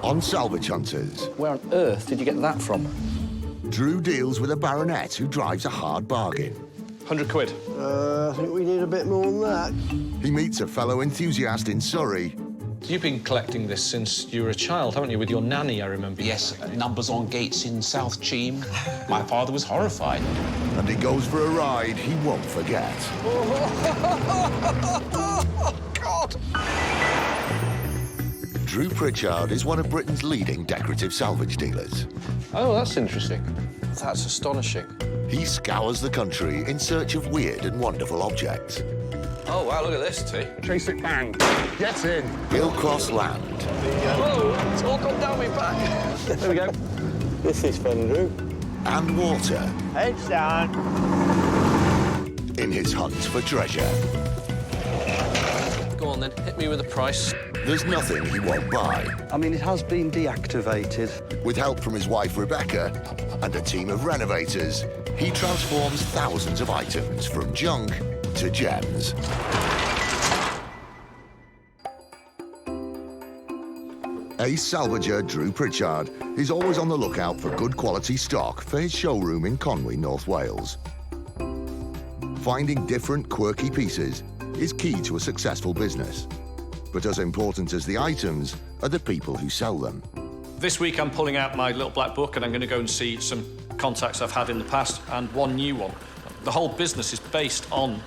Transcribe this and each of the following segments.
on Salvage Hunters. Where on earth did you get that from? Drew deals with a baronet who drives a hard bargain. 100 quid. I think we need a bit more than that. He meets a fellow enthusiast in Surrey. You've been collecting this since you were a child, haven't you, with your nanny, I remember? Yes, numbers on gates in South Cheam. My father was horrified. And he goes for a ride he won't forget. God! Drew Pritchard is one of Britain's leading decorative salvage dealers. Oh, that's interesting. That's astonishing. He scours the country in search of weird and wonderful objects. Oh, wow, look at this, T. Chase it, bang. Get in. He'll cross land Whoa, it's all gone down my back. There we go. This is fun, Drew. and water Heads down. in his hunt for treasure. Go on, then. Hit me with a price. There's nothing he won't buy. I mean, it has been deactivated. With help from his wife, Rebecca, and a team of renovators, he transforms thousands of items from junk to gems. Ace salvager Drew Pritchard is always on the lookout for good quality stock for his showroom in Conwy, North Wales. Finding different quirky pieces is key to a successful business. But as important as the items are the people who sell them. This week I'm pulling out my little black book and I'm going to go and see some contacts I've had in the past and one new one. The whole business is based on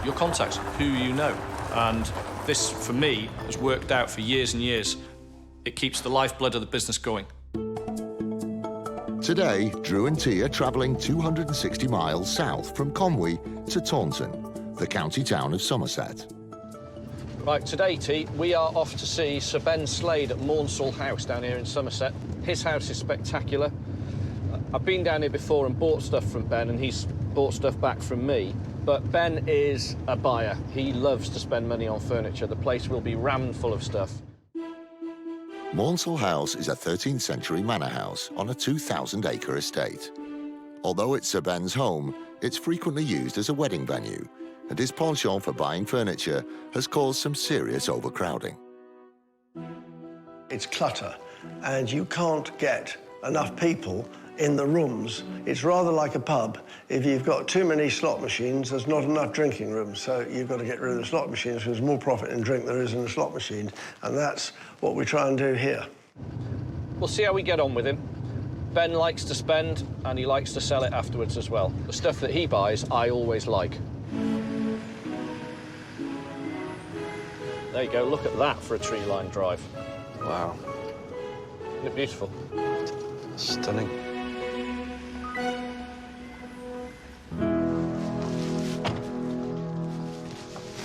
your contacts, who you know. And this, for me, has worked out for years and years. It keeps the lifeblood of the business going. Today, Drew and T are travelling 260 miles south from Conwy to Taunton, the county town of Somerset. Right, today, T, we are off to see Sir Ben Slade at Maunsell House down here in Somerset. His house is spectacular. I've been down here before and bought stuff from Ben, and he's bought stuff back from me. But Ben is a buyer. He loves to spend money on furniture. The place will be rammed full of stuff. Maunsell House is a 13th century manor house on a 2,000-acre estate. Although it's Sir Ben's home, it's frequently used as a wedding venue, and his penchant for buying furniture has caused some serious overcrowding. It's clutter, and you can't get enough people in the rooms. It's rather like a pub. If you've got too many slot machines, there's not enough drinking rooms, so you've got to get rid of the slot machines because there's more profit in drink than there is in the slot machine, and that's what we try and do here. We'll see how we get on with him. Ben likes to spend, and he likes to sell it afterwards as well. The stuff that he buys, I always like. There you go, look at that for a tree-lined drive. Wow. Isn't it beautiful? Stunning.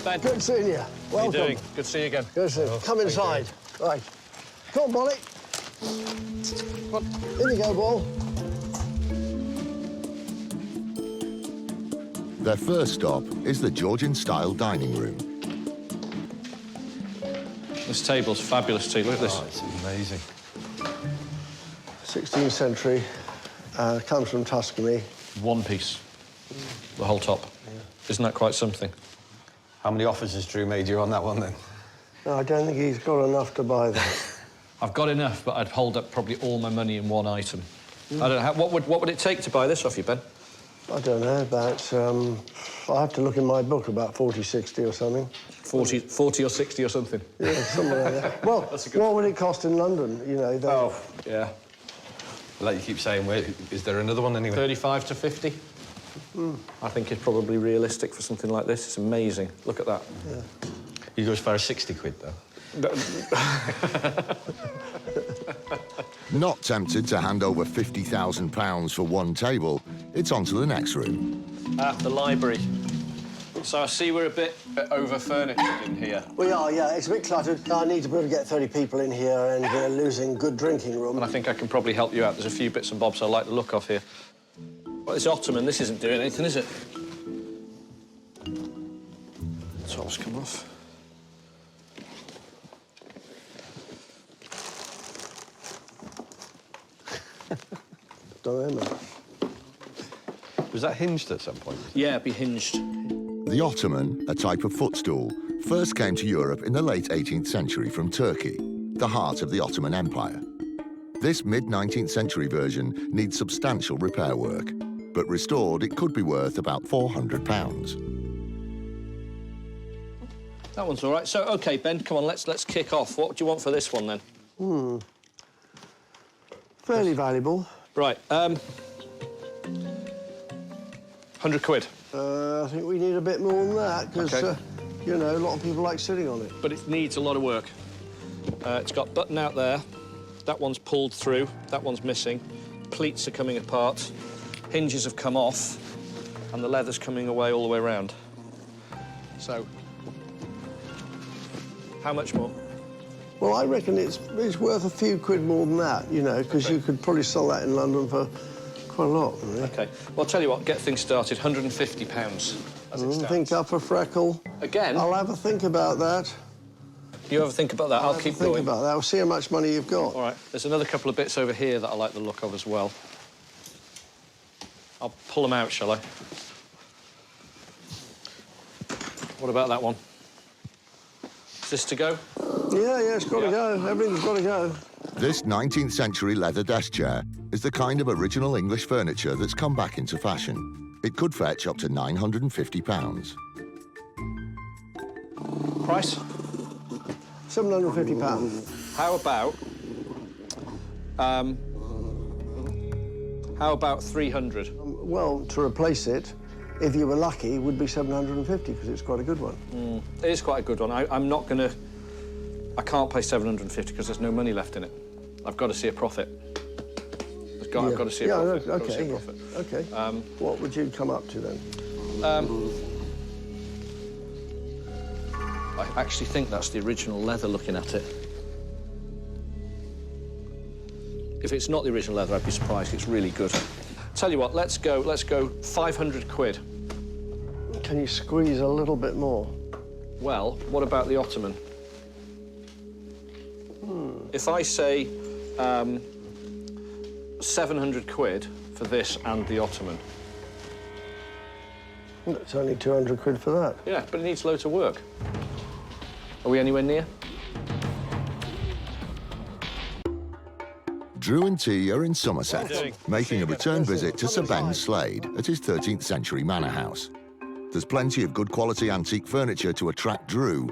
Ben, Good seeing you. how are you Welcome. doing? Good to see you again. Good seeing you. Come inside. Right. Come on, Molly. In you go, ball. Their first stop is the Georgian-style dining room. This table's fabulous, too. Look at this. Oh, it's amazing. 16th century, comes from Tuscany. One piece. The whole top. Isn't that quite something? How many offers has Drew made you on that one, then? No, I don't think he's got enough to buy that. I've got enough, but I'd hold up probably all my money in one item. I don't know. What would it take to buy this off you, Ben? I don't know, about, I have to look in my book, about 40, 60 or something. 40 or 60 or something? Yeah, something like that. Well, what would it cost in London, you know? Oh, yeah. Like you keep saying, is there another one anyway? 35 to 50? I think it's probably realistic for something like this. It's amazing. Look at that. Yeah. You go as far as 60 quid, though. Not tempted to hand over £50,000 for one table, it's on to the next room. The library. So I see we're a bit over-furnitured in here. We are, yeah. It's a bit cluttered. I need to be able to get 30 people in here, and we're losing good drinking room. And I think I can probably help you out. There's a few bits and bobs I like the look of here. Well, this ottoman, this isn't doing anything, is it? Top's come off. Don't know, mate. Was that hinged at some point? Yeah, it'd be hinged. The ottoman, a type of footstool, first came to Europe in the late 18th century from Turkey, the heart of the Ottoman Empire. This mid-19th century version needs substantial repair work, but restored it could be worth about £400. That one's all right. So, OK, Ben, come on, let's kick off. What do you want for this one, then? Fairly valuable. Right, 100 quid. I think we need a bit more than that, because, OK. you know, a lot of people like sitting on it. But it needs a lot of work. It's got button out there. That one's pulled through. That one's missing. Pleats are coming apart. Hinges have come off. And the leather's coming away all the way around. So, how much more? Well, I reckon it's worth a few quid more than that, you know, because you could probably sell that in London for quite a lot, really. OK. Well, I'll tell you what, get things started, £150 as it stands. Think up a freckle. Again? I'll have a think about that. You have a think about that. I'll keep think going. about that. I'll see how much money you've got. All right. There's another couple of bits over here that I like the look of as well. I'll pull them out, shall I? What about that one? Is this to go? Yeah, it's got to go. Everything's got to go. This 19th century leather desk chair is the kind of original English furniture that's come back into fashion. It could fetch up to £950. Price? £750. How about 300? Well, to replace it, if you were lucky, would be 750, because it's quite a good one. It is quite a good one. I'm not going to... I can't pay 750 because there's no money left in it. I've got to see a profit. I've got to see a profit. OK. Got to see a profit. OK. What would you come up to, then? I actually think that's the original leather looking at it. If it's not the original leather, I'd be surprised. It's really good. Tell you what, let's go 500 quid. Can you squeeze a little bit more? Well, what about the Ottoman? If I say 700 quid for this and the Ottoman. It's only 200 quid for that. Yeah, but it needs loads of work. Are we anywhere near? Drew and T are in Somerset, making a return visit to Sir Ben Slade at his 13th century manor house. There's plenty of good quality antique furniture to attract Drew,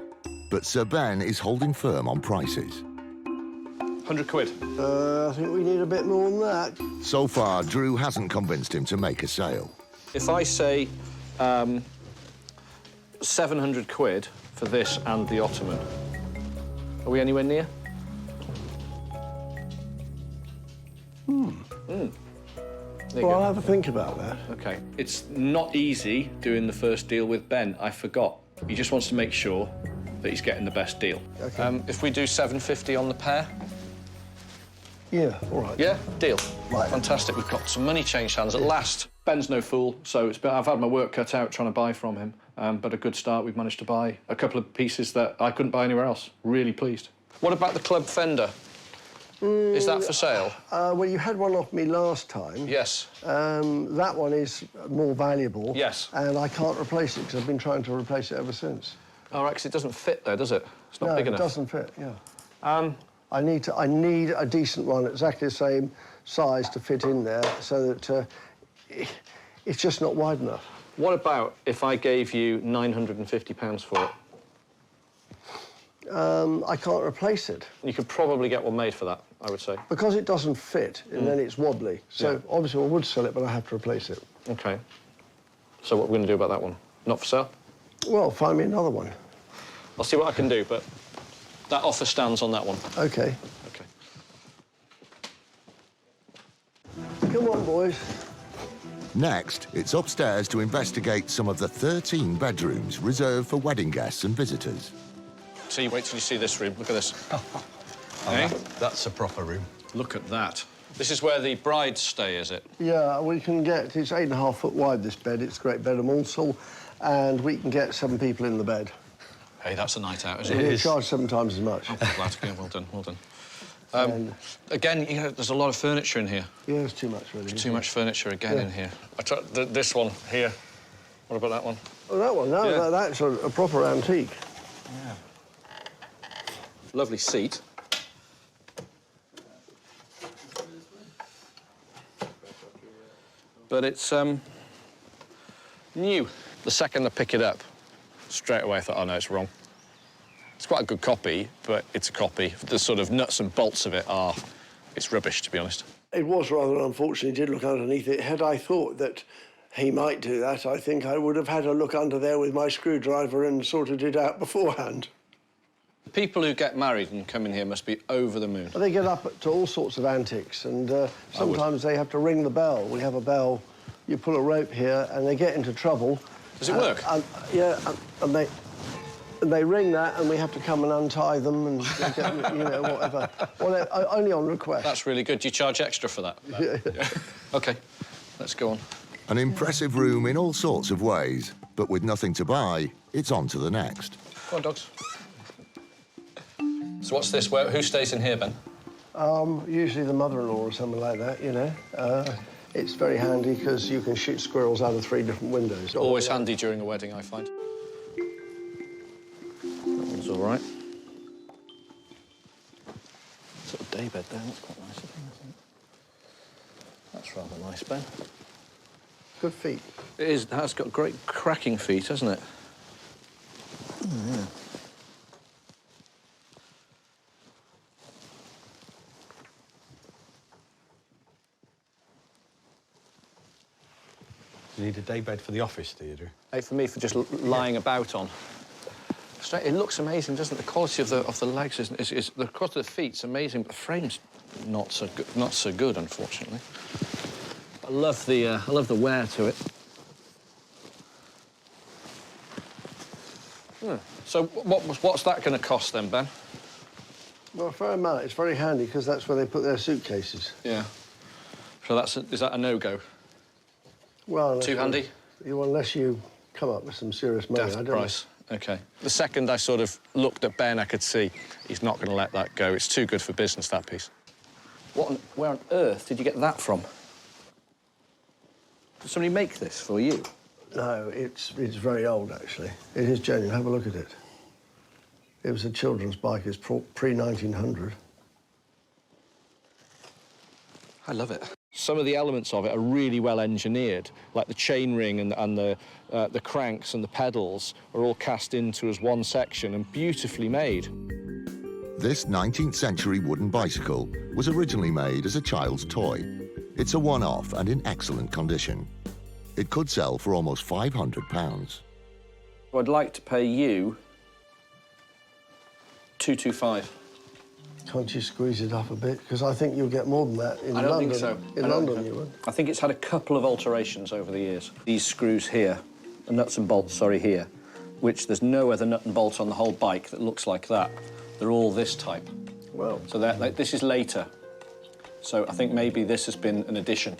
but Sir Ben is holding firm on prices. 100 quid. I think we need a bit more than that. So far, Drew hasn't convinced him to make a sale. If I say 700 quid for this and the Ottoman, are we anywhere near? Well, I'll have a think about that. OK. It's not easy doing the first deal with Ben. I forgot. He just wants to make sure that he's getting the best deal. OK. If we do 750 on the pair? Yeah, all right. Yeah, deal. Right. Fantastic. We've got some money changed hands at last. Ben's no fool, so I've had my work cut out trying to buy from him. But a good start, we've managed to buy a couple of pieces that I couldn't buy anywhere else. Really pleased. What about the club fender? Is that for sale? Well, you had one off me last time. Yes. That one is more valuable. Yes. And I can't replace it, because I've been trying to replace it ever since. All right, 'cause it doesn't fit there, does it? It's not big enough. No, it doesn't fit, yeah. I need a decent one, exactly the same size to fit in there, so that it's just not wide enough. What about if I gave you £950 for it? I can't replace it. You could probably get one made for that, I would say. Because it doesn't fit, and then it's wobbly. So, obviously, I would sell it, but I have to replace it. OK. So what are we going to do about that one? Not for sale? Well, find me another one. I'll see what I can do, but that offer stands on that one. OK. OK. Come on, boys. Next, it's upstairs to investigate some of the 13 bedrooms reserved for wedding guests and visitors. See, wait till you see this room. Look at this. Hey? That's a proper room. Look at that. This is where the brides stay, is it? Yeah, we can get... It's 8.5 foot wide, this bed. It's a great bed of Morsel, and we can get 7 people in the bed. Hey, that's a night out, isn't We it? charge 7 times as much. Oh, glad. Yeah, well done, well done. Again, you know, there's a lot of furniture in here. Yeah, it's too much, really. Too much furniture again in here. I tried this one here. What about that one? Oh, that one? No, Yeah. that's a proper antique. Yeah. Lovely seat. but it's new. The second I pick it up, straight away I thought, oh no, it's wrong. It's quite a good copy, but it's a copy. The sort of nuts and bolts of it are, it's rubbish, to be honest. It was rather unfortunate. He did look underneath it. Had I thought that he might do that, I think I would have had a look under there with my screwdriver and sorted it out beforehand. People who get married and come in here must be over the moon. They get up to all sorts of antics, and sometimes they have to ring the bell. We have a bell, you pull a rope here, and they get into trouble. Does it work? Yeah, and they ring that, and we have to come and untie them and, you know, whatever. Well, only on request. That's really good. Do you charge extra for that? Yeah. OK, let's go on. An impressive room in all sorts of ways, but with nothing to buy, it's on to the next. Go on, dogs. So what's this? Who stays in here, Ben? Usually the mother-in-law or something like that, you know. It's very handy because you can shoot squirrels out of 3 different windows. Always handy during a wedding, I find. That one's all right. Sort of daybed there, that's quite nice, I think. That's rather nice, Ben. Good feet. It is. It has got great cracking feet, hasn't it? Oh, yeah. You need a daybed for the office, do you, Drew? Hey, for me, for just lying about on. It looks amazing, doesn't it? The quality of the legs is the quality of the feet's amazing, but the frame's not so good, unfortunately. I love the wear to it. So what's that going to cost then, Ben? Well, a fair amount. It's very handy because that's where they put their suitcases. Yeah. So is that a no-go? Well, too handy? Unless you come up with some serious money. Death price. OK. The second I sort of looked at Ben, I could see he's not going to let that go. It's too good for business, that piece. Where on earth did you get that from? Did somebody make this for you? No, it's very old, actually. It is genuine. Have a look at it. It was a children's bike. It's pre-1900. I love it. Some of the elements of it are really well engineered, like the chainring and the cranks and the pedals are all cast into as one section and beautifully made. This 19th century wooden bicycle was originally made as a child's toy. It's a one-off and in excellent condition. It could sell for almost £500. I'd like to pay you £225. Can't you squeeze it up a bit? Because I think you'll get more than that in London. I don't think so. In London, you would. I think it's had a couple of alterations over the years. These screws here, the nuts and bolts, sorry, here, which there's no other nut and bolt on the whole bike that looks like that. They're all this type. Well. So this is later. So I think maybe this has been an addition,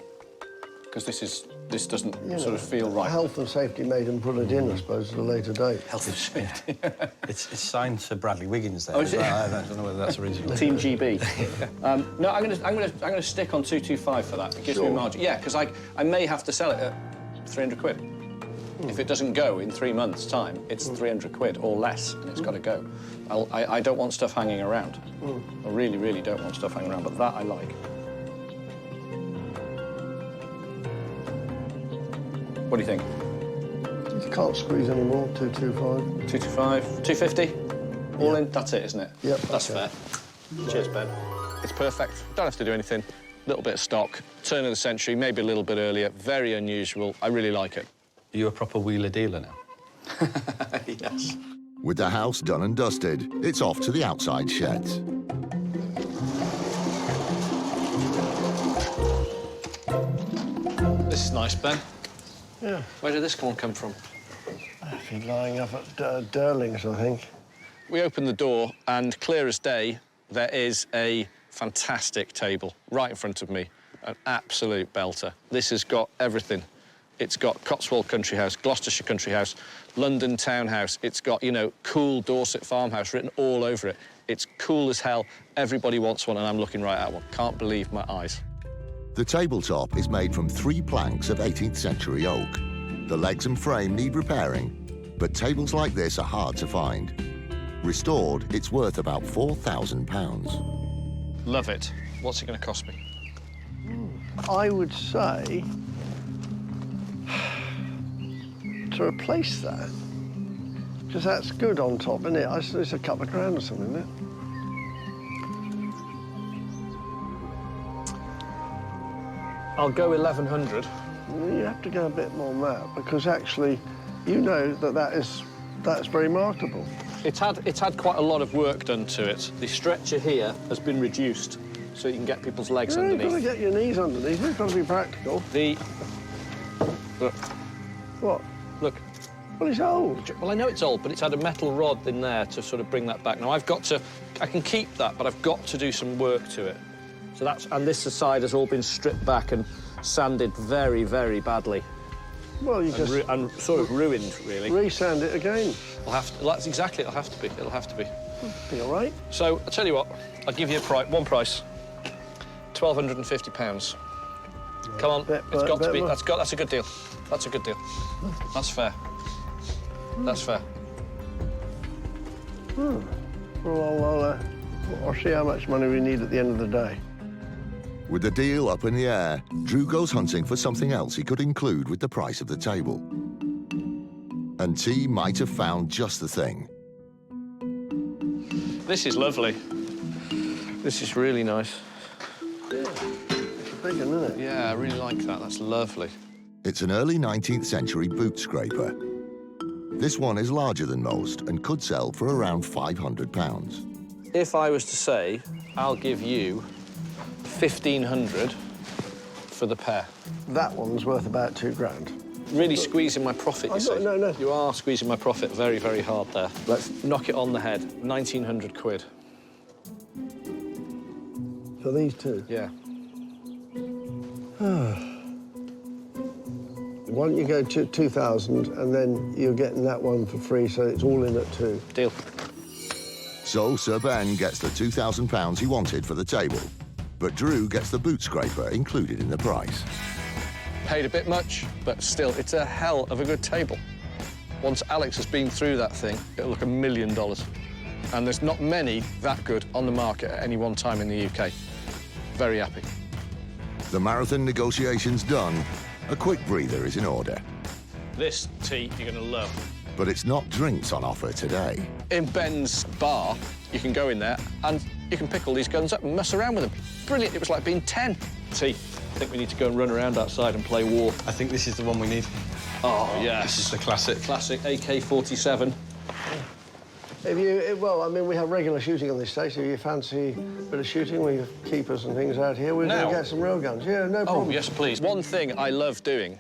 because this doesn't sort of feel right. Health and safety made them put it in, I suppose, at a later date. Health and safety. It's signed to Bradley Wiggins there. Oh, is it? I don't know whether that's original. Team GB. No, I'm gonna stick on 225 for that. It gives me a margin. Yeah, because I may have to sell it at 300 quid. If it doesn't go in 3 months' time, it's 300 quid or less, and it's got to go. I don't want stuff hanging around. I really, really don't want stuff hanging around, but that I like. What do you think? You can't squeeze any more, 225. 225, 250? All in? That's it, isn't it? Yep. That's fair. Cheers, Ben. It's perfect. Don't have to do anything. A little bit of stock. Turn of the century, maybe a little bit earlier. Very unusual. I really like it. Are you a proper wheeler dealer now? Yes. With the house done and dusted, it's off to the outside sheds. This is nice, Ben. Yeah. Where did this one come from? If you're lying up at Durling's, I think. We opened the door, and clear as day, there is a fantastic table right in front of me. An absolute belter. This has got everything. It's got Cotswold Country House, Gloucestershire Country House, London Townhouse. It's got, you know, cool Dorset Farmhouse written all over it. It's cool as hell. Everybody wants one, and I'm looking right at one. Can't believe my eyes. The tabletop is made from 3 planks of 18th century oak. The legs and frame need repairing, but tables like this are hard to find. Restored, it's worth about £4,000. Love it. What's it going to cost me? I would say to replace that. Because that's good on top, isn't it? It's a couple of grand or something, isn't it? I'll go 1,100. Well, you have to go a bit more than that, because actually, you know that's very marketable. It's had quite a lot of work done to it. The stretcher here has been reduced so you can get people's legs You've got to underneath. get your knees underneath. You've got to be practical. Look, What? look. Well, it's old. Well, I know it's old, but it's had a metal rod in there to sort of bring that back. Now, I can keep that, but I've got to do some work to it. So and this side has all been stripped back and sanded very, very badly. Well, you just And sort of ruined, really. re-sand it again. That's exactly, it'll have to be, it'll have to be. Be all right. So, I'll tell you what, I'll give you one price. £1,250. Come on, it's got to be, that's a good deal. That's a good deal. That's fair. That's fair. Well, I'll see how much money we need at the end of the day. With the deal up in the air, Drew goes hunting for something else he could include with the price of the table. And T might have found just the thing. This is lovely. This is really nice. Yeah, it's a big one, isn't it? Yeah, I really like that. That's lovely. It's an early 19th century boot scraper. This one is larger than most and could sell for around £500. If I was to say, I'll give you 1,500 for the pair. That one's worth about £2 grand. Really squeezing my profit, you see. No. You are squeezing my profit very, very hard there. Let's knock it on the head. 1,900 quid. For these two? Yeah. Why don't you go to 2,000 and then you're getting that one for free, so it's all in at 2. Deal. So Sir Ben gets the £2,000 he wanted for the table, but Drew gets the boot scraper included in the price. Paid a bit much, but still, it's a hell of a good table. Once Alex has been through that thing, it'll look $1 million. And there's not many that good on the market at any one time in the UK. Very happy. The marathon negotiations done, a quick breather is in order. This tea you're going to love. But it's not drinks on offer today. In Ben's bar, you can go in there and you can pick all these guns up and mess around with them. Brilliant, it was like being 10. Tea, I think we need to go and run around outside and play war. I think this is the one we need. Oh, yes. This is the classic. Classic AK-47. Well, I mean, we have regular shooting on this stage, so if you fancy a bit of shooting, we have keepers and things out here. We're going to get some real guns. Yeah, no problem. Oh, yes, please. One thing I love doing,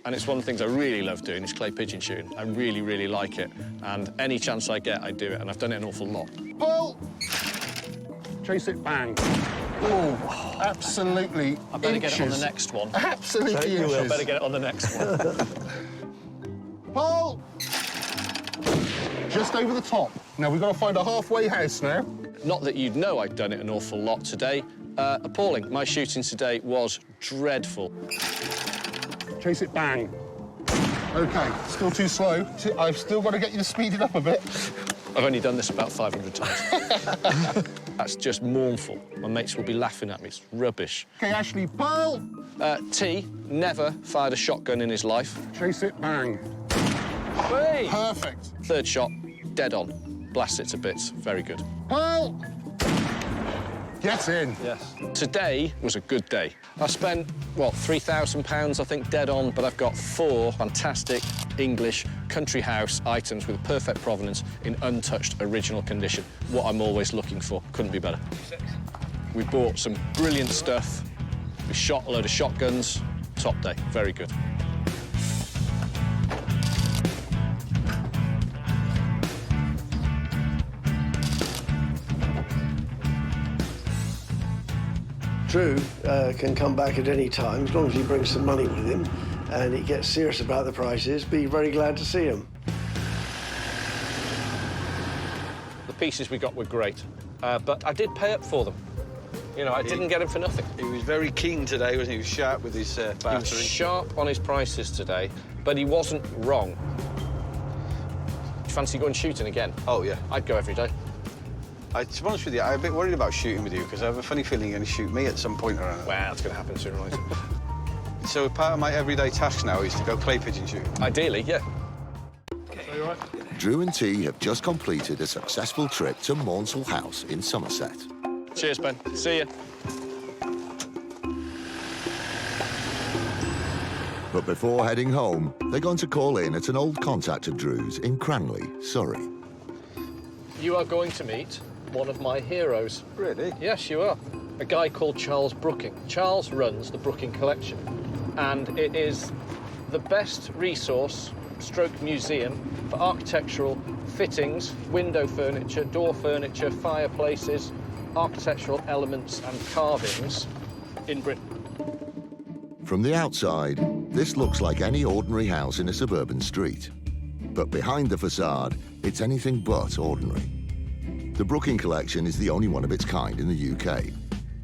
and it's one of the things I really love doing, is clay pigeon shooting. I really, really like it. And any chance I get, I do it, and I've done it an awful lot. Pull! Chase it, bang. Oh, absolutely I better inches. get it on the next one. Absolutely I inches. better get it on the next one. Pull! Just over the top. Now, we've got to find a halfway house now. Not that you'd know I'd done it an awful lot today. Appalling. My shooting today was dreadful. Chase it, bang. OK, still too slow. I've still got to get you to speed it up a bit. I've only done this about 500 times. That's just mournful. My mates will be laughing at me. It's rubbish. OK, Ashley, pull! T never fired a shotgun in his life. Chase it, bang. Hey! Perfect. Third shot, dead on. Blast it to bits. Very good. Pull! Get in. Yes. Today was a good day. I spent, what, £3,000, I think, dead on, but I've got 4 fantastic English country house items with perfect provenance in untouched original condition. What I'm always looking for. Couldn't be better. We bought some brilliant stuff. We shot a load of shotguns. Top day. Very good. Drew can come back at any time, as long as he brings some money with him and he gets serious about the prices. Be very glad to see him. The pieces we got were great, but I did pay up for them. You know, I didn't get them for nothing. He was very keen today, wasn't he? He was sharp with his battery. He was sharp on his prices today, but he wasn't wrong. Do you fancy going shooting again? Oh, yeah. I'd go every day. To be honest with you, I'm a bit worried about shooting with you because I have a funny feeling you're going to shoot me at some point or another. Well, it's going to happen sooner or later. So part of my everyday task now is to go clay pigeon shooting. Ideally, yeah. Drew and T have just completed a successful trip to Maunsell House in Somerset. Cheers, Ben. See ya. But before heading home, they're going to call in at an old contact of Drew's in Cranley, Surrey. You are going to meet one of my heroes. Really? Yes, you are. A guy called Charles Brooking. Charles runs the Brooking Collection, and it is the best resource stroke museum for architectural fittings, window furniture, door furniture, fireplaces, architectural elements and carvings in Britain. From the outside, this looks like any ordinary house in a suburban street. But behind the facade, it's anything but ordinary. The Brooking Collection is the only one of its kind in the UK,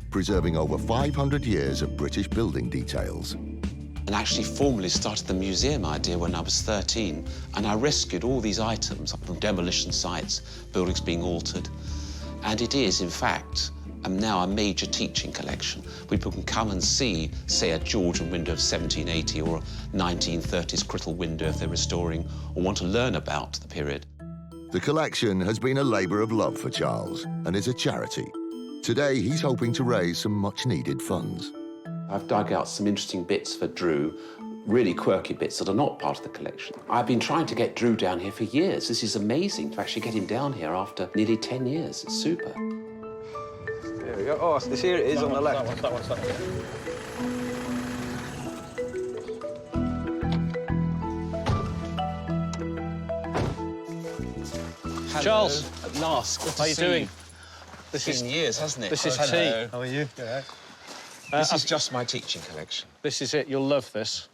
preserving over 500 years of British building details. And actually formally started the museum idea when I was 13, and I rescued all these items from demolition sites, buildings being altered. And it is, in fact, now a major teaching collection. People can come and see, say, a Georgian window of 1780 or a 1930s Crittall window if they're restoring or want to learn about the period. The collection has been a labour of love for Charles and is a charity. Today, he's hoping to raise some much-needed funds. I've dug out some interesting bits for Drew, really quirky bits that are not part of the collection. I've been trying to get Drew down here for years. This is amazing to actually get him down here after nearly 10 years. It's super. There we go. Oh, this here it is on the left. That one's. Hello. Charles. At last. Good to How you see doing? you. This It's been years, hasn't it? This is Hello. T. How are you? Yeah. This is just my teaching collection. This is it. You'll love this.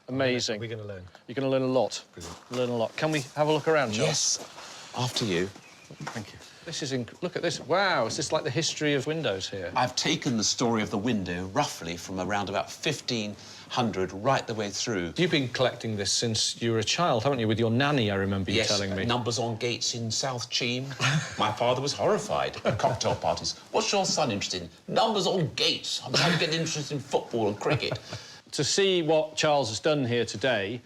Amazing. We're going to learn. You're going to learn a lot. Learn a lot. Can we have a look around, Charles? Yes. After you. Thank you. This is look at this. Wow, is this like the history of windows here? I've taken the story of the window roughly from around about 1500 right the way through. You've been collecting this since you were a child, haven't you? With your nanny, I remember you telling me. Numbers on gates in South Cheam. My father was horrified at cocktail parties. What's your son interested in? Numbers on gates. I'm trying to get interested in football and cricket. To see what Charles has done here today,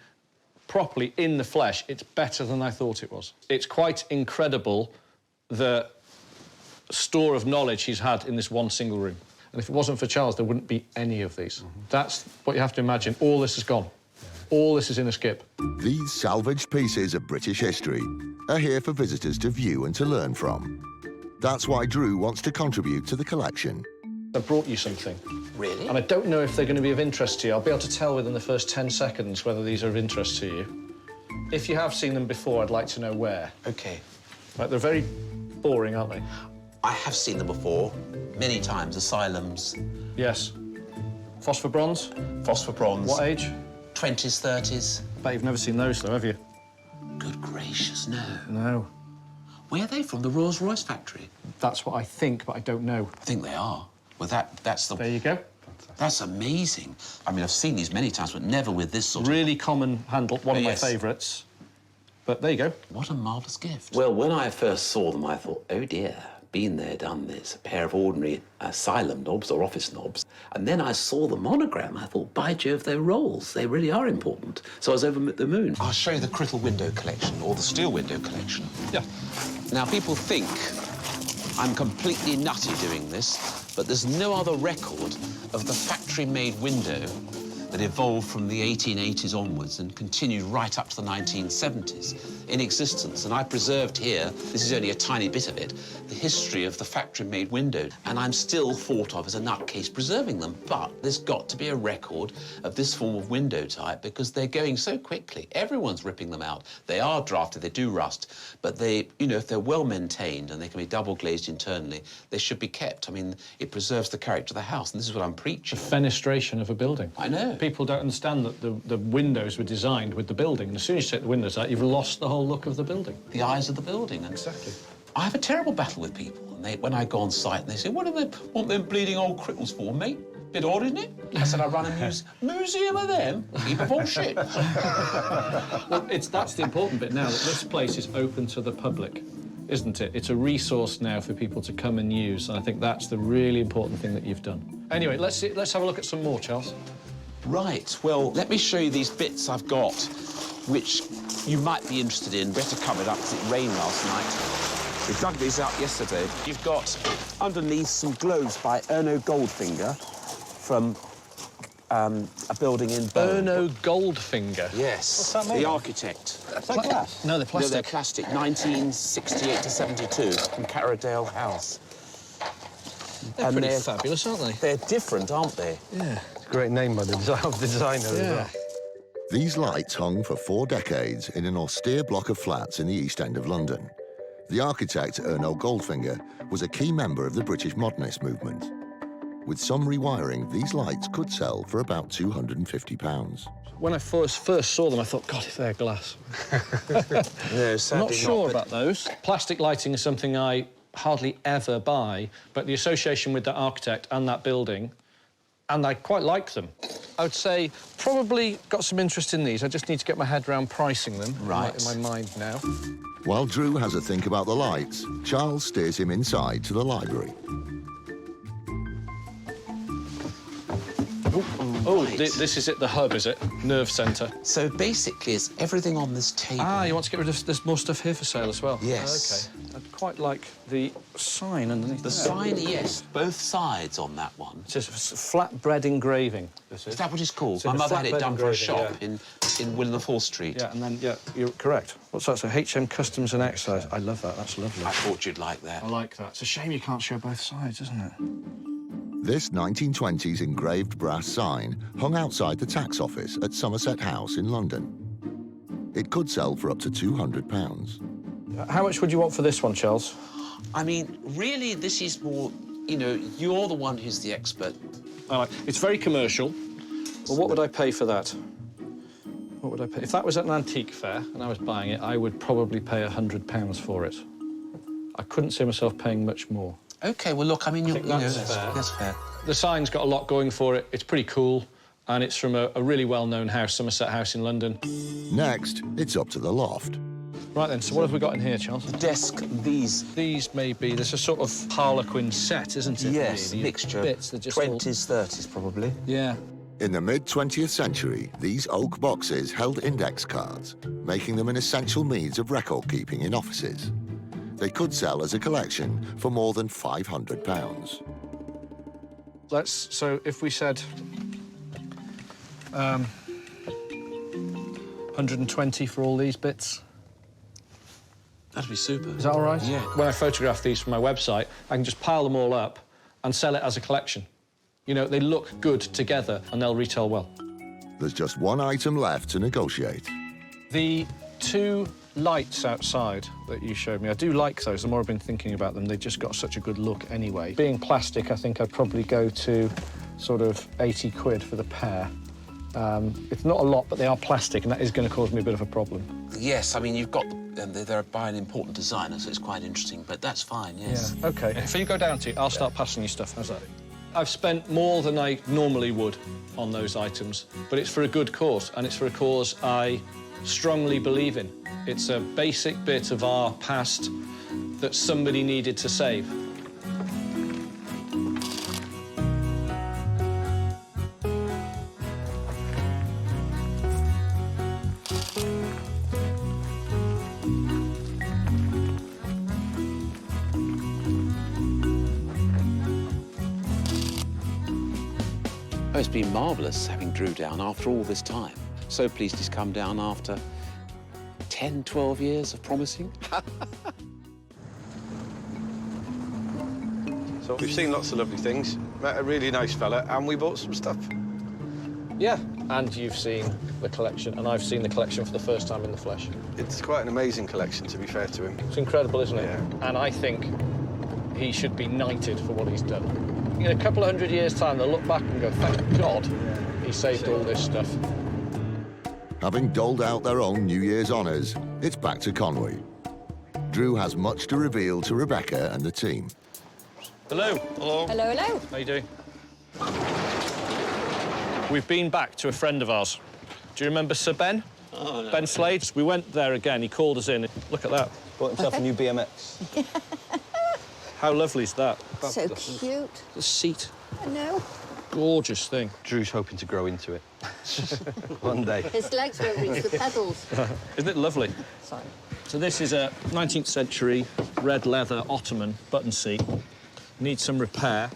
properly in the flesh, it's better than I thought it was. It's quite incredible the store of knowledge he's had in this one single room. And if it wasn't for Charles, there wouldn't be any of these. That's what you have to imagine. All this is gone. All this is in a skip. These salvaged pieces of British history are here for visitors to view and to learn from. That's why Drew wants to contribute to the collection. I brought you something. Really? And I don't know if they're going to be of interest to you. I'll be able to tell within the first 10 seconds whether these are of interest to you. If you have seen them before, I'd like to know where. OK. Right, they're very boring, aren't they? I have seen them before, many times. Asylums, Yes. Phosphor bronze? phosphor bronze. What age? 20s, 30s. Bet you've never seen those, though, have you? Good gracious, no. No. Where are they from? The Rolls-Royce factory? That's what I think, but I don't know. I think they are. Well, that's the... There you go. That's amazing. I mean, I've seen these many times, but never with this sort of... Really common handle, one of my Yes. favourites. But there you go. What a marvellous gift. Well, when I first saw them, I thought, oh, dear, been there, done this. A pair of ordinary asylum knobs or office knobs. And then I saw the monogram. I thought, by Jove, they're Rolls. They really are important. So I was over the moon. I'll show you the Crittall window collection, or the steel window collection. Yeah. Now, people think I'm completely nutty doing this, but there's no other record of the factory-made window that evolved from the 1880s onwards and continued right up to the 1970s in existence. And I preserved here, this is only a tiny bit of it, the history of the factory-made window. And I'm still thought of as a nutcase preserving them, but there's got to be a record of this form of window type because they're going so quickly. Everyone's ripping them out. They are drafted, they do rust, but they, you know, if they're well maintained and they can be double glazed internally, they should be kept. I mean, it preserves the character of the house, and this is what I'm preaching. Fenestration of a building. I know. People don't understand that the windows were designed with the building, and as soon as you take the windows out, you've lost the whole look of the building. The eyes of the building. And Exactly. I have a terrible battle with people, and when I go on site, and they say, what do they want them bleeding old crittals for, mate? Bit odd, isn't it? I said, I run a museum of them. Heap of bullshit. Well, that's the important bit now, that this place is open to the public, isn't it? It's a resource now for people to come and use, and I think that's the really important thing that you've done. Anyway, let's have a look at some more, Charles. Right, well, let me show you these bits I've got, which you might be interested in. We had to cover it up because it rained last night. We dug these out yesterday. You've got underneath some globes by Erno Goldfinger from a building in Devon. Erno Goldfinger? Yes. What's that made The of? architect. Is that glass? No, they're plastic. No, they're plastic. 1968 to 72 from Carradale House. They're And pretty fabulous, aren't they? They're different, aren't they? Yeah. It's a great name by the designer as well. These lights hung for 4 decades in an austere block of flats in the East End of London. The architect, Erno Goldfinger, was a key member of the British modernist movement. With some rewiring, these lights could sell for about £250. When I first saw them, I thought, God, if they're glass. No, sadly I'm not sure but- about those. Plastic lighting is something I hardly ever buy, but the association with that architect and that building, and I quite like them. I would say probably got some interest in these. I just need to get my head around pricing them Right. in my mind now. While Drew has a think about the lights, Charles steers him inside to the library. Oh, Right. this is it, the hub, is it? Nerve centre. So basically, it's everything on this table. Ah, you want to get rid of... There's more stuff here for sale as well? Yes. OK. I'd quite like the sign underneath The there. sign, yes, both sides on that one. It's just flatbread engraving, this Is that what it's called? It's My in a mother had it flatbed done for a engraving, shop in Willenhall Hall Street. Yeah, and then, yeah, you're correct. What's that? So HM Customs and Excise. I love that. That's lovely. I thought you'd like that. I like that. It's a shame you can't show both sides, isn't it? This 1920s engraved brass sign hung outside the tax office at Somerset House in London. It could sell for up to £200. How much would you want for this one, Charles? I mean, really, this is more, you know, you're the one who's the expert. It's very commercial. Well, what would I pay for that? What would I pay? If that was at an antique fair and I was buying it, I would probably pay £100 for it. I couldn't see myself paying much more. OK, well, look, I mean, you know, that's fair. that's fair. The sign's got a lot going for it. It's pretty cool, and it's from a really well-known house, Somerset House in London. Next, it's up to the loft. Right then, so what have we got in here, Charles? Desk, these. These may be... There's a sort of Harlequin set, isn't it? Yes, really? mixture. Bits, they're just all... 20s, 30s, probably. Yeah. In the mid-20th century, these oak boxes held index cards, making them an essential means of record-keeping in offices. They could sell as a collection for more than £500. So if we said 120 for all these bits. That'd be super. Is that all right? Yeah. When I photograph these from my website, I can just pile them all up and sell it as a collection. You know, they look good together and they'll retail well. There's just one item left to negotiate. The 2 lights outside that you showed me, I do like those. The more I've been thinking about them, they've just got such a good look anyway. Being plastic, I think I'd probably go to sort of 80 quid for the pair. It's not a lot, but they are plastic, and that is going to cause me a bit of a problem. Yes, I mean, you've got... They're by an important designer, so it's quite interesting, but that's fine, yes. Yeah, OK. If you go down to it, I'll start passing you stuff. How's that? I've spent more than I normally would on those items, but it's for a good cause, and it's for a cause I strongly believe in. It's a basic bit of our past that somebody needed to save. Oh, it's been marvellous having Drew down after all this time. So pleased he's come down after 10, 12 years of promising. So we've seen lots of lovely things, met a really nice fella, and we bought some stuff. Yeah, and you've seen the collection, and I've seen the collection for the first time in the flesh. It's quite an amazing collection, to be fair to him. It's incredible, isn't it? Yeah. And I think he should be knighted for what he's done. In a couple of 100 years' time, they'll look back and go, thank God he saved all this stuff. Having doled out their own New Year's honours, it's back to Conway. Drew has much to reveal to Rebecca and the team. Hello. Hello, hello. How you doing? We've been back to a friend of ours. Do you remember Sir Ben? Oh, no. Ben Slade? We went there again. He called us in. Look at that. Bought himself a new BMX. How lovely is that? So cute. The seat. I know. gorgeous thing. Drew's hoping to grow into it. One day. His legs won't reach the pedals. Isn't it lovely? Sorry. So this is a 19th century red leather Ottoman button seat. Needs some repair.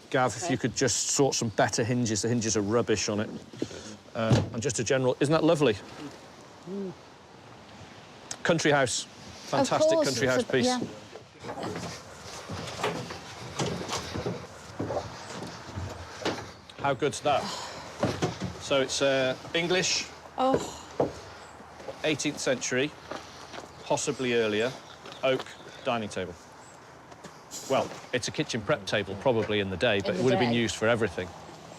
Gav, if you could just sort some better hinges. The hinges are rubbish on it. And just a general... Isn't that lovely? Country house. Fantastic country house piece. Yeah. How good's that? So it's English, 18th century, possibly earlier, oak dining table. Well, it's a kitchen prep table, probably in the day, but it would have been used for everything.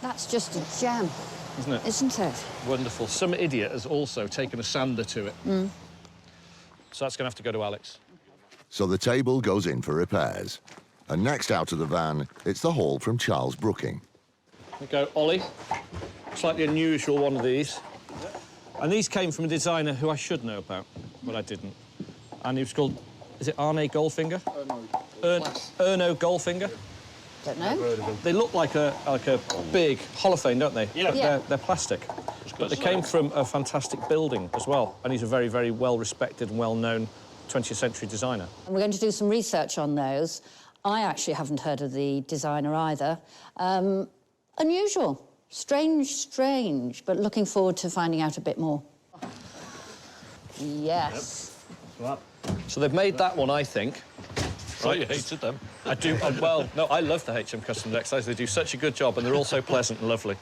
That's just a gem, isn't it? Isn't it? Wonderful. Some idiot has also taken a sander to it. So that's going to have to go to Alex. So the table goes in for repairs. And next out of the van, it's the haul from Charles Brooking. We go, Ollie. Slightly unusual one of these. And these came from a designer who I should know about, but I didn't. And he was called, is it Arne Goldfinger? Erno Goldfinger? Don't know. They look like a big holophane, don't they? Yeah. They're plastic. But they came from a fantastic building as well. And he's a very, very well-respected and well-known 20th century designer. And we're going to do some research on those. I actually haven't heard of the designer either. Unusual. Strange, but looking forward to finding out a bit more. Yes. Yep. So they've made that one, I think. Right, you hated them. I do. Well, no, I love the H&M Custom Textiles. They do such a good job, and they're all so pleasant and lovely.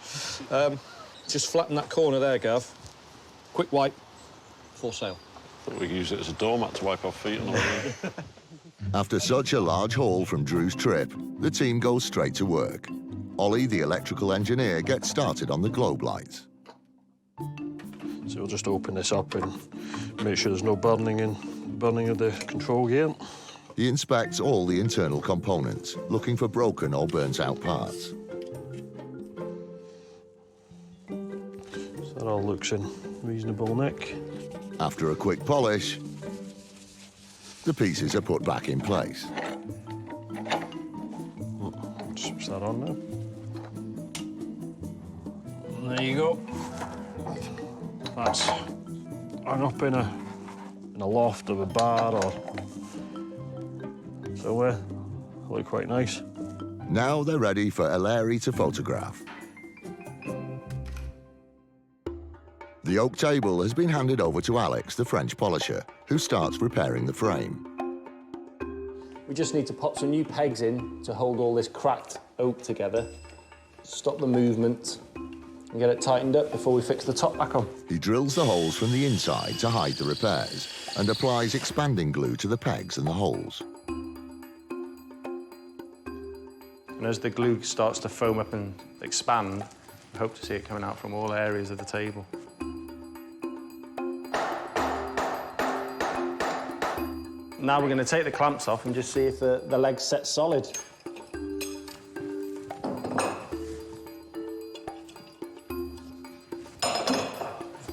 Just flatten that corner there, Gav. Quick wipe. For sale. Thought we could use it as a doormat to wipe our feet on. After such a large haul from Drew's trip, the team goes straight to work. Ollie, the electrical engineer, gets started on the globe lights. So we'll just open this up and make sure there's no burning of the control gear. He inspects all the internal components, looking for broken or burnt-out parts. So that all looks in reasonable nick. After a quick polish, the pieces are put back in place. Switch that on now. And there you go. That's hung up in a loft of a bar or somewhere. Look quite nice. Now they're ready for Larry to photograph. The oak table has been handed over to Alex, the French polisher, who starts repairing the frame. We just need to pop some new pegs in to hold all this cracked oak together, stop the movement, and get it tightened up before we fix the top back on. He drills the holes from the inside to hide the repairs and applies expanding glue to the pegs and the holes. And as the glue starts to foam up and expand, I hope to see it coming out from all areas of the table. Now we're going to take the clamps off and just see if the legs set solid. Just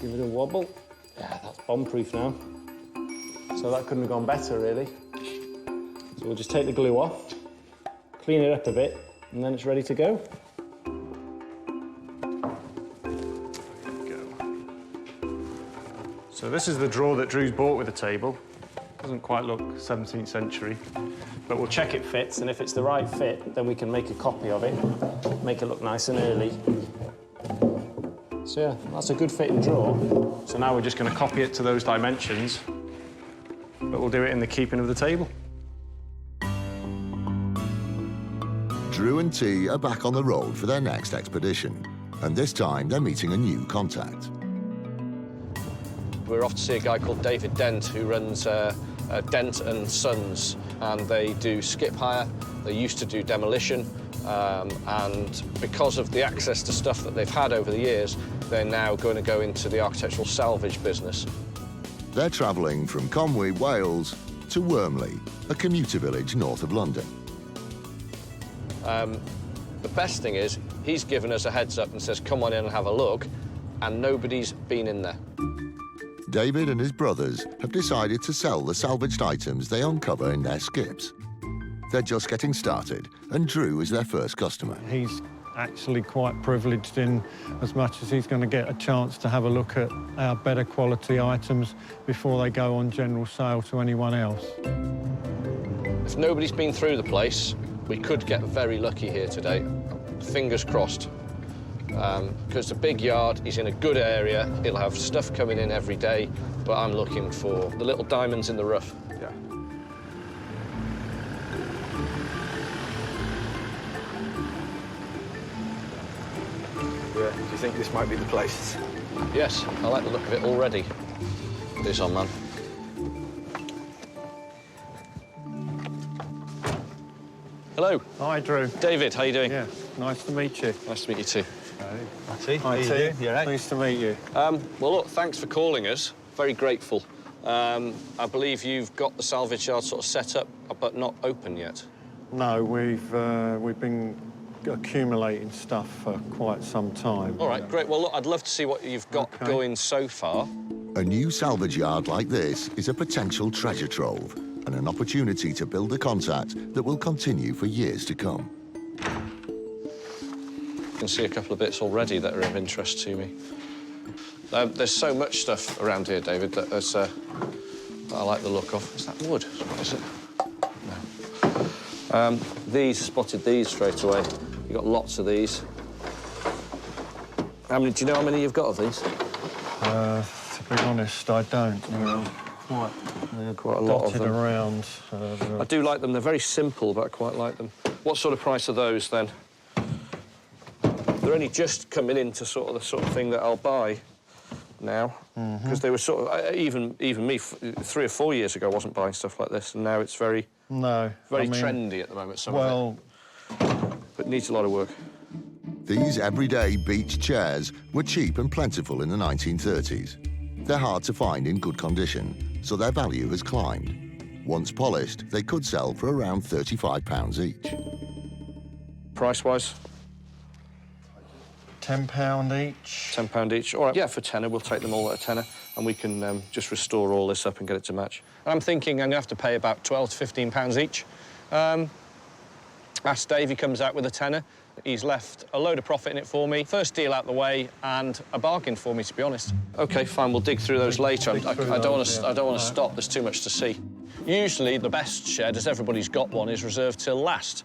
give it a wobble. Yeah, that's bomb-proof now. So that couldn't have gone better, really. So we'll just take the glue off, clean it up a bit, and then it's ready to go. So this is the drawer that Drew's bought with the table. Doesn't quite look 17th century, but we'll check it fits, and if it's the right fit, then we can make a copy of it, make it look nice and early. So yeah, that's a good fitting drawer. So now we're just going to copy it to those dimensions, but we'll do it in the keeping of the table. Drew and T are back on the road for their next expedition, and this time they're meeting a new contact. We're off to see a guy called David Dent, who runs Dent and Sons, and they do skip hire. They used to do demolition, and because of the access to stuff that they've had over the years, they're now going to go into the architectural salvage business. They're travelling from Conwy, Wales, to Wormley, a commuter village north of London. The best thing is, he's given us a heads up and says, come on in and have a look, and nobody's been in there. David and his brothers have decided to sell the salvaged items they uncover in their skips. They're just getting started, and Drew is their first customer. He's actually quite privileged in as much as he's going to get a chance to have a look at our better quality items before they go on general sale to anyone else. If nobody's been through the place, we could get very lucky here today. Fingers crossed. Because it's a big yard, he's in a good area, he'll have stuff coming in every day, but I'm looking for the little diamonds in the rough. Yeah. Yeah, do you think this might be the place? Yes, I like the look of it already. Put this on, man. Hello. Hi, Drew. David, how you doing? Yeah, nice to meet you. Nice to meet you too. Hi, Hi, T. You right? Pleased to meet you. Well, look, thanks for calling us. Very grateful. I believe you've got the salvage yard sort of set up, but not open yet. No, we've been accumulating stuff for quite some time. All right, great. Well, look, I'd love to see what you've got going so far. A new salvage yard like this is a potential treasure trove and an opportunity to build a contact that will continue for years to come. I can see a couple of bits already that are of interest to me. There's so much stuff around here, David, that I like the look of. Is that wood? What is it? No. Spotted these straight away. You've got lots of these. Do you know how many you've got of these? To be honest, I don't. Quite a lot of dotted them. Around. I do like them. They're very simple, but I quite like them. What sort of price are those, then? They're only just coming into the sort of thing that I'll buy now, because they were sort of even me 3 or 4 years ago wasn't buying stuff like this, and now it's very trendy at the moment. Some of it, but needs a lot of work. These everyday beach chairs were cheap and plentiful in the 1930s. They're hard to find in good condition, so their value has climbed. Once polished, they could sell for around £35 each. Price-wise? £10 each. £10 each. All right, yeah, for tenner, we'll take them all at a tenner, and we can just restore all this up and get it to match. And I'm thinking I'm going to have to pay about £12 to £15 each. Ask Dave, he comes out with a tenner. He's left a load of profit in it for me. First deal out the way, and a bargain for me, to be honest. OK, fine, we'll dig through those later. I don't want to stop. There's too much to see. Usually, the best shed, as everybody's got one, is reserved till last.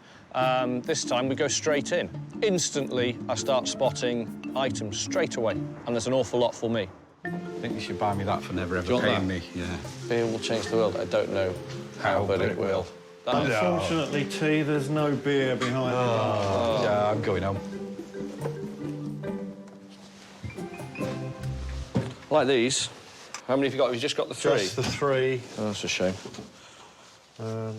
This time, we go straight in. Instantly, I start spotting items straight away, and there's an awful lot for me. I think you should buy me that for never ever paying me. Yeah. Beer will change the world. I don't know how, but it will. Unfortunately, T, there's no beer behind me. Yeah, I'm going home. Like these. How many have you got? Have you just got the 3? Just the 3. Oh, that's a shame. That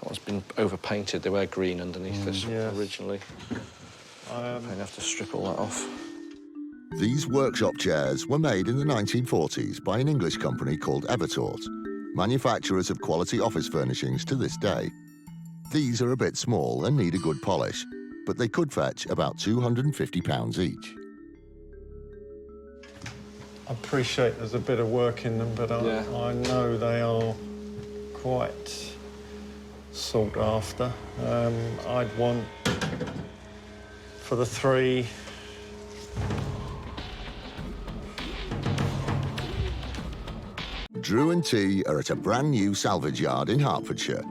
one's been over-painted. They were green underneath this originally. I'd have to strip all that off. These workshop chairs were made in the 1940s by an English company called Evertort, manufacturers of quality office furnishings to this day. These are a bit small and need a good polish, but they could fetch about £250 each. I appreciate there's a bit of work in them, but I know they are quite sought after. I'd want, for the 3, Drew and T are at a brand new salvage yard in Hertfordshire.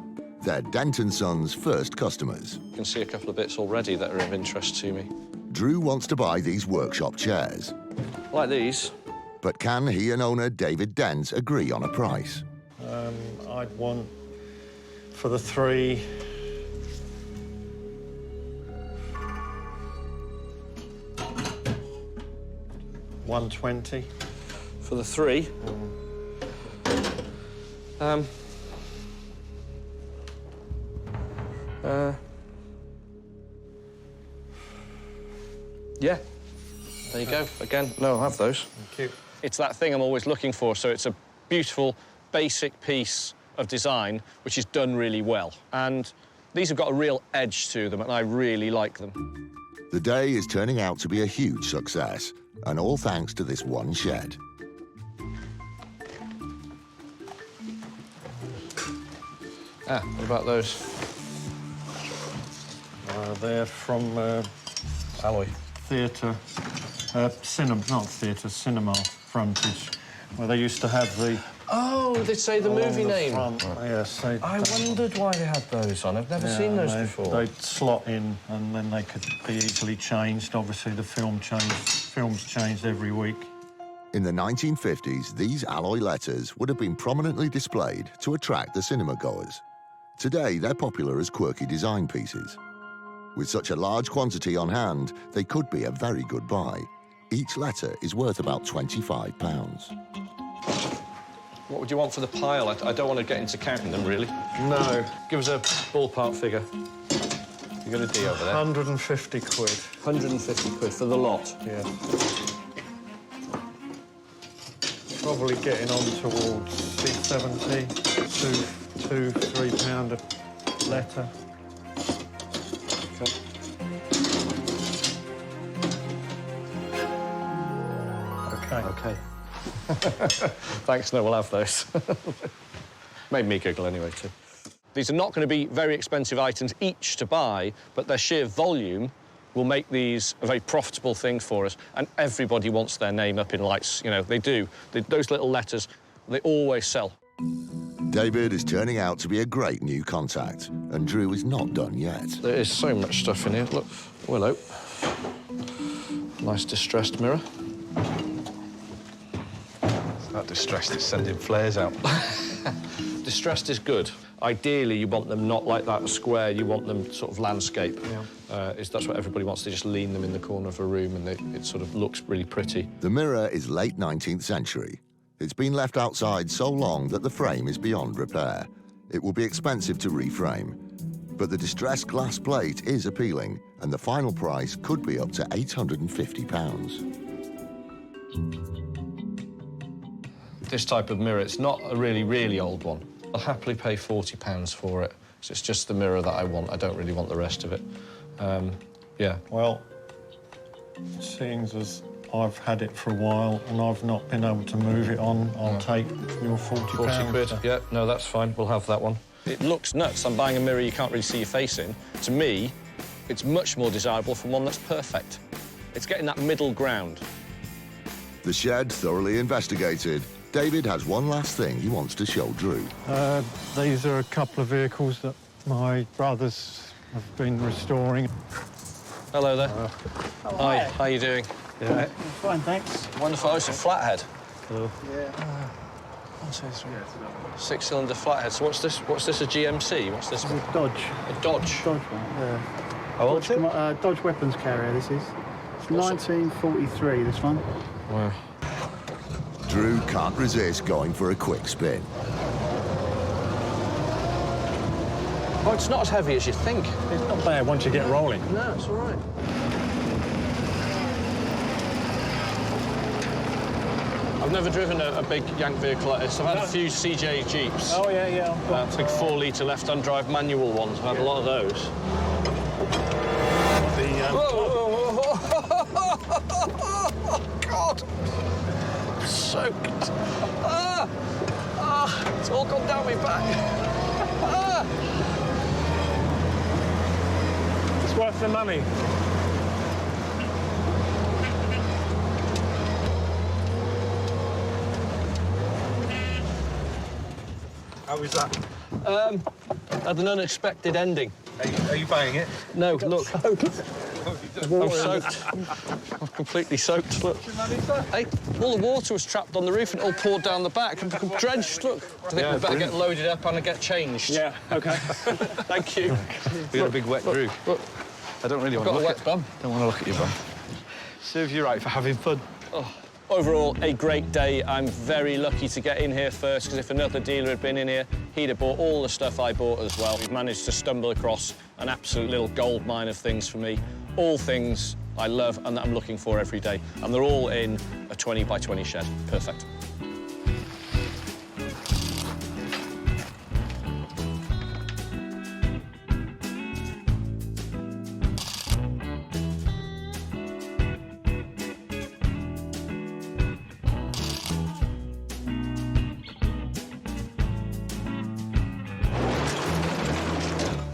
They're Dent & Son's first customers. You can see a couple of bits already that are of interest to me. Drew wants to buy these workshop chairs. Like these. But can he and owner David Dent agree on a price? I'd want, for the 3, £120. For the 3? Yeah. There you go. Again, no, I'll have those. Thank you. It's that thing I'm always looking for, so it's a beautiful, basic piece of design which is done really well. And these have got a real edge to them, and I really like them. The day is turning out to be a huge success, and all thanks to this one shed. What about those? They're from Alloy. theatre, cinema frontage, where they used to have the... Oh, they say the movie name. Yes, I wondered why they had those on. I've never seen those before. They'd slot in and then they could be easily changed. Obviously, the films changed every week. In the 1950s, these alloy letters would have been prominently displayed to attract the cinema goers. Today, they're popular as quirky design pieces. With such a large quantity on hand, they could be a very good buy. Each letter is worth about £25. What would you want for the pile? I don't want to get into counting them, really. No. Give us a ballpark figure. You got a D over there? 150 quid. 150 quid for the lot? Yeah. Probably getting on towards 670, £2, £3 a letter. Okay. Okay. Thanks, no, we'll have those. Made me giggle anyway, too. These are not going to be very expensive items each to buy, but their sheer volume will make these a very profitable thing for us, and everybody wants their name up in lights. You know, they do. Those little letters, they always sell. David is turning out to be a great new contact, and Drew is not done yet. There is so much stuff in here. Look, hello. Nice distressed mirror. That distressed is sending flares out. Distressed is good. Ideally, you want them not like that square. You want them sort of landscape. Yeah. That's what everybody wants. They just lean them in the corner of a room, and it sort of looks really pretty. The mirror is late 19th century. It's been left outside so long that the frame is beyond repair. It will be expensive to reframe. But the distressed glass plate is appealing, and the final price could be up to £850. This type of mirror, it's not a really, really old one. I'll happily pay £40 for it. So it's just the mirror that I want. I don't really want the rest of it. Yeah. Well, seeing as I've had it for a while and I've not been able to move it on, I'll take your £40. 40 quid, yeah, no, that's fine. We'll have that one. It looks nuts. I'm buying a mirror you can't really see your face in. To me, it's much more desirable for one that's perfect. It's getting that middle ground. The shed thoroughly investigated. David has one last thing he wants to show Drew. These are a couple of vehicles that my brothers have been restoring. Hello there. Hi, how are you doing? Yeah. Fine, thanks. Wonderful. Oh, it's a flathead. Hello. Yeah. 1, 2, 3. 6-cylinder flathead. So what's this? What's this, a GMC? What's this? A Dodge. A Dodge? Dodge one, yeah. How old's it? Dodge weapons carrier, this is. It's 1943, this one. Wow. Drew can't resist going for a quick spin. Oh, it's not as heavy as you think. It's not bad once you get rolling. No, it's all right. I've never driven a big Yank vehicle like this. I've had a few CJ Jeeps. Oh, yeah, yeah. Big 4-litre left-hand drive manual ones. I've had a lot of those. Oh, God! I'm soaked. It's all gone down my back. It's worth the money. How was that? Had an unexpected ending. Are you buying it? No, look. I'm soaked. I'm completely soaked, look. Hey, all the water was trapped on the roof and it all poured down the back. I'm drenched, look. I think we better get loaded up and get changed. Yeah, OK. Thank you. We got a big wet Drew. Look. I don't really want to Got a look wet bum. Don't want to look at your bum. Serves you right for having fun. Oh. Overall, a great day. I'm very lucky to get in here first, because if another dealer had been in here, he'd have bought all the stuff I bought as well. We've managed to stumble across an absolute little gold mine of things for me. All things I love and that I'm looking for every day. And they're all in a 20 by 20 shed. Perfect.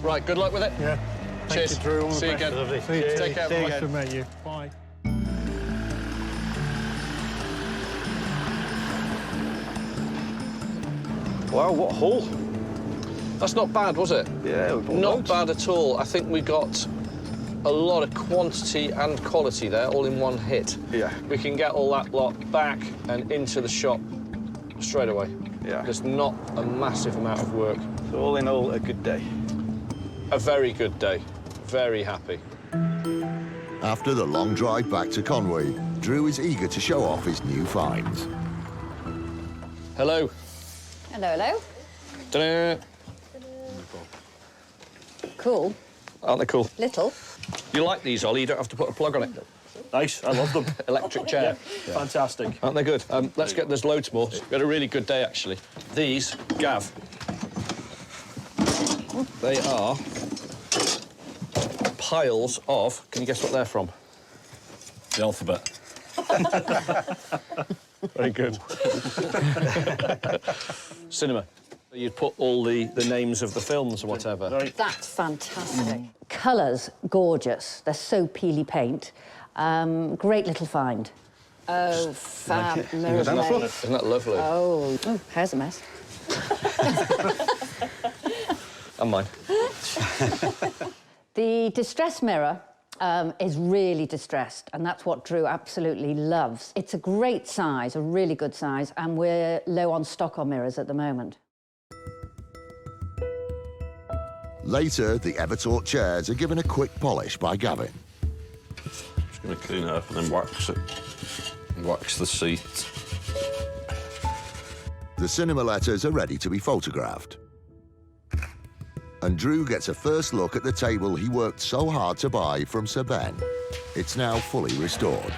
Right, good luck with it. Yeah. Cheers. Thank you, Drew. All the See you best. again. Lovely. Take care. Nice to meet you. Bye. Wow, what a haul. That's not bad, was it? Yeah, we bought Not loads. bad at all. I think we got a lot of quantity and quality there, all in one hit. Yeah. We can get all that lot back and into the shop straight away. Yeah. There's not a massive amount of work. So all in all, a good day. A very good day. Very happy. After the long drive back to Conway, Drew is eager to show off his new finds. Hello. Hello, hello. Ta-da. Cool. Aren't they cool? Little. You like these, Ollie? You don't have to put a plug on it. Nice, I love them. Electric chair. Fantastic. Aren't they good? Let's get, there's loads more. We had a really good day, actually. These, Gav, they are piles of, can you guess what they're from? The alphabet. Very good. Cinema. You'd put all the names of the films or whatever. That's fantastic. Colours, gorgeous. They're so peely paint. Great little find. Oh, fab. Mirrors made. Isn't that lovely? Oh, hair's a mess. And mine. The distress mirror is really distressed, and that's what Drew absolutely loves. It's a great size, a really good size, and we're low on stock on mirrors at the moment. Later, the ever-taught chairs are given a quick polish by Gavin. Just going to clean it up and then wax it. Wax the seat. The cinema letters are ready to be photographed. And Drew gets a first look at the table he worked so hard to buy from Sir Ben. It's now fully restored.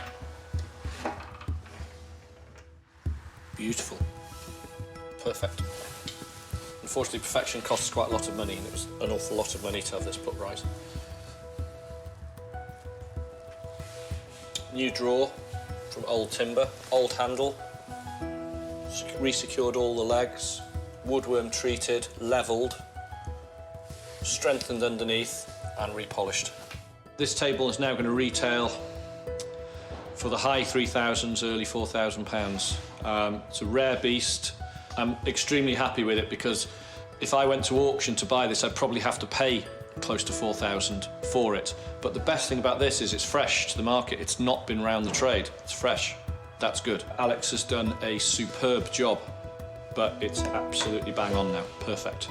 Beautiful. Perfect. Unfortunately, perfection costs quite a lot of money, and it was an awful lot of money to have this put right. New drawer from old timber, old handle, resecured all the legs, woodworm treated, levelled, strengthened underneath and repolished. This table is now going to retail for the high 3,000s, early 4,000 pounds. It's a rare beast. I'm extremely happy with it because if I went to auction to buy this, I'd probably have to pay close to 4,000 for it. But the best thing about this is it's fresh to the market. It's not been round the trade. It's fresh. That's good. Alex has done a superb job, but it's absolutely bang on now. Perfect.